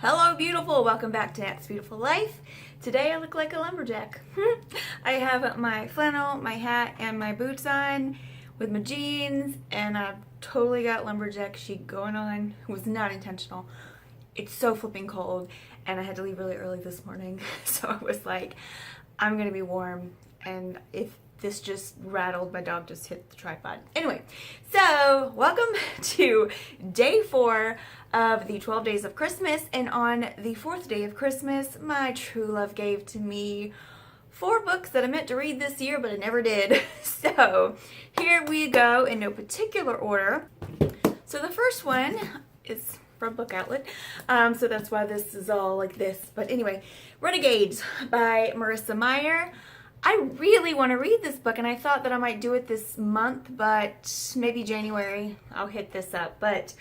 Hello beautiful, welcome back to Nat's Beautiful Life. Today I look like a lumberjack. I have my flannel, my hat, and my boots on with my jeans, and I've totally got lumberjack chic going on. It was not intentional. It's so flipping cold, and I had to leave really early this morning, so I was like, I'm gonna be warm, and if this just rattled, my dog just hit the tripod. Anyway, so welcome to day 4 of the 12 days of Christmas, and on the 4th day of Christmas, my true love gave to me 4 books that I meant to read this year, but I never did. So here we go in no particular order. So the first one is from Book Outlet, so that's why this is all like this. But anyway, Renegades by Marissa Meyer. I really want to read this book, and I thought that I might do it this month, but maybe January I'll hit this up. But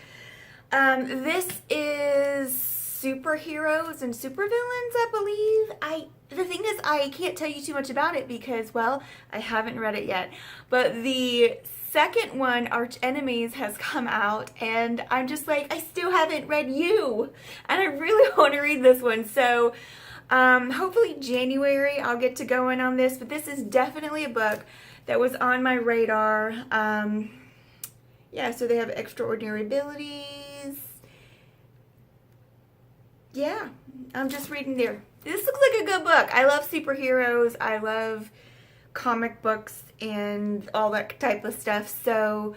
this is superheroes and supervillains, I believe. The thing is, I can't tell you too much about it because, well, I haven't read it yet. But the second one, Arch Enemies, has come out, and I'm just like, I still haven't read You, and I really want to read this one. So hopefully January I'll get to going on this, but this is definitely a book that was on my radar. Yeah, so they have extraordinary abilities. Yeah, I'm just reading there. This looks like a good book. I love superheroes. I love comic books and all that type of stuff. So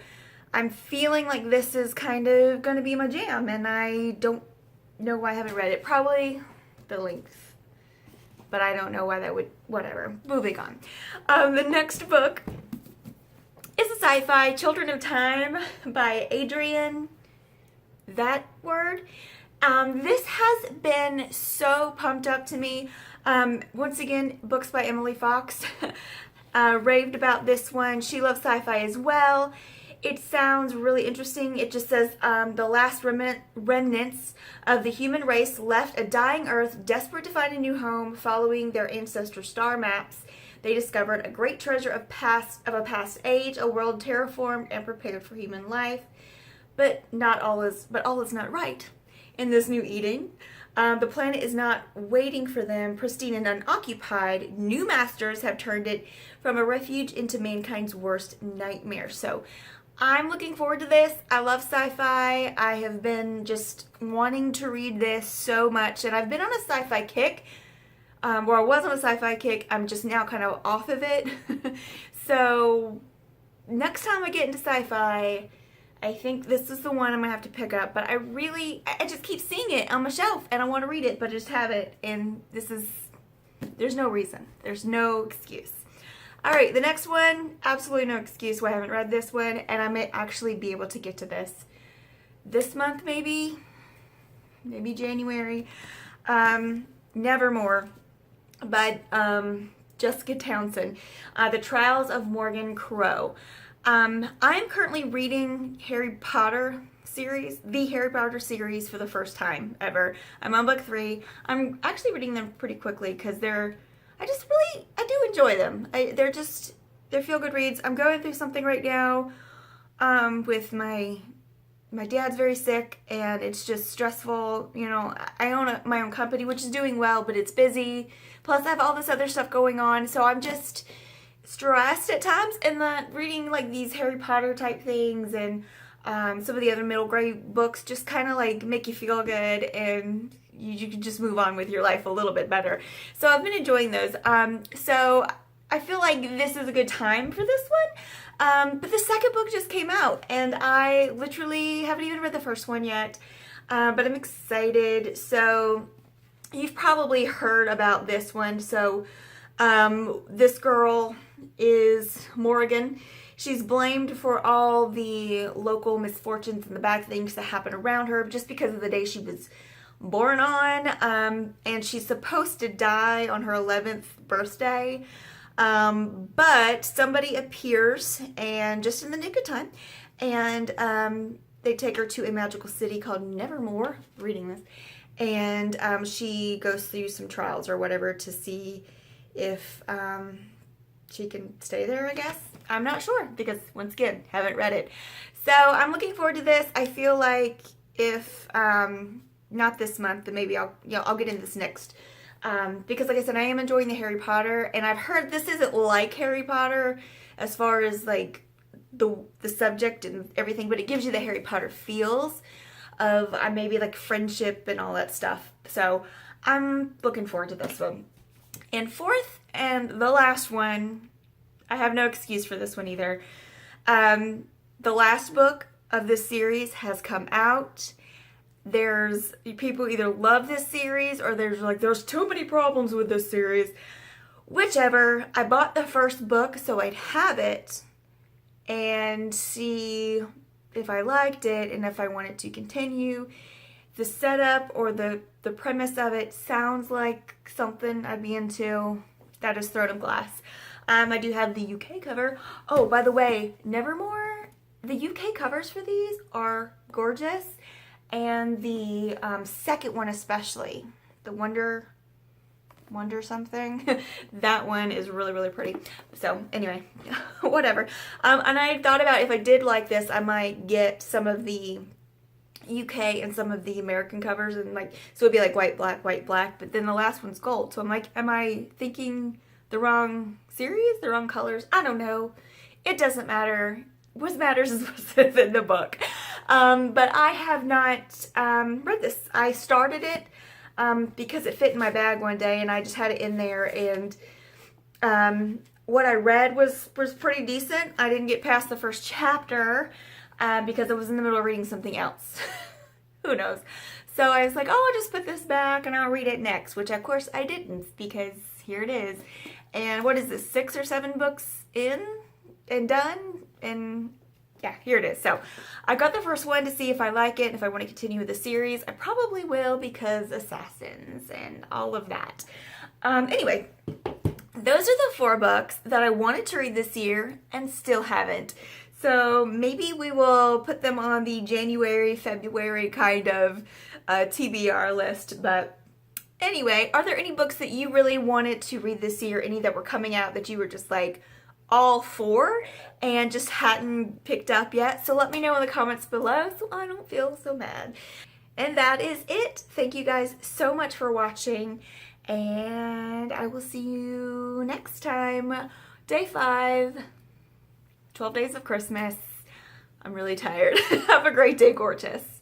I'm feeling like this is kind of going to be my jam, and I don't know why I haven't read it. Probably the length. But I don't know why that would, whatever. Moving on. The next book is a sci-fi, Children of Time by Adrian. That word. This has been so pumped up to me. Once again, books by Emily Fox. Raved about this one. She loves sci-fi as well. It sounds really interesting. It just says, the last remnants of the human race left a dying Earth, desperate to find a new home. Following their ancestor star maps, they discovered a great treasure of a past age, a world terraformed and prepared for human life. But all is not right in this new Eden. The planet is not waiting for them, pristine and unoccupied. New masters have turned it from a refuge into mankind's worst nightmare. So I'm looking forward to this. I love sci-fi. I have been just wanting to read this so much, and I've been on a sci-fi kick. Where I was on a sci-fi kick, I'm just now kind of off of it. So next time I get into sci-fi, I think this is the one I'm gonna have to pick up. But I just keep seeing it on my shelf, and I want to read it, but I just haven't. And there's no reason. There's no excuse. Alright, the next one, absolutely no excuse why I haven't read this one, and I may actually be able to get to this month, maybe January. Nevermore by Jessica Townsend. The Trials of Morrigan Crow. I'm currently reading the Harry Potter series for the first time ever. I'm on book 3. I'm actually reading them pretty quickly because I do enjoy them. They're feel-good reads. I'm going through something right now with my dad's very sick, and it's just stressful. You know, I own my own company, which is doing well, but it's busy. Plus, I have all this other stuff going on, so I'm just stressed at times. And reading like these Harry Potter type things and some of the other middle grade books just kind of like make you feel good, and you can just move on with your life a little bit better. So I've been enjoying those. So I feel like this is a good time for this one. But the second book just came out, and I literally haven't even read the first one yet. But I'm excited. So you've probably heard about this one. So this girl is Morrigan. She's blamed for all the local misfortunes and the bad things that happen around her just because of the day she was born on, and she's supposed to die on her 11th birthday, but somebody appears, and just in the nick of time, and they take her to a magical city called Nevermore, reading this, and she goes through some trials or whatever to see if she can stay there, I guess. I'm not sure because, once again, haven't read it. So I'm looking forward to this. I feel like if not this month, but maybe I'll get into this next. Because like I said, I am enjoying the Harry Potter, and I've heard this isn't like Harry Potter as far as like the subject and everything, but it gives you the Harry Potter feels of maybe like friendship and all that stuff. So I'm looking forward to this one. And fourth and the last one, I have no excuse for this one either. The last book of this series has come out. There's people either love this series or there's too many problems with this series. Whichever. I bought the first book so I'd have it and see if I liked it and if I wanted to continue. The setup or the premise of it sounds like something I'd be into. That is Throne of Glass. I do have the UK cover. Oh, by the way, Nevermore, the UK covers for these are gorgeous. And the second one especially, the Wonder something, that one is really, really pretty. So anyway, whatever. And I thought about if I did like this, I might get some of the UK and some of the American covers, and like, so it'd be like white, black, but then the last one's gold. So I'm like, am I thinking the wrong series, the wrong colors? I don't know. It doesn't matter. What matters is what's in the book. But I have not read this. I started it because it fit in my bag one day, and I just had it in there, and what I read was pretty decent. I didn't get past the first chapter because I was in the middle of reading something else. Who knows? So I was like, oh, I'll just put this back and I'll read it next, which of course I didn't, because here it is. And what is this, 6 or 7 books in and done? And yeah, here it is. So I got the first one to see if I like it, if I want to continue with the series. I probably will, because assassins and all of that. Anyway, those are the 4 books that I wanted to read this year and still haven't. So maybe we will put them on the January, February kind of TBR list. But anyway, are there any books that you really wanted to read this year? Any that were coming out that you were just like all for and just hadn't picked up yet? So let me know in the comments below so I don't feel so mad. And that is it. Thank you guys so much for watching, and I will see you next time. Day 5. 12 days of Christmas. I'm really tired. Have a great day, gorgeous.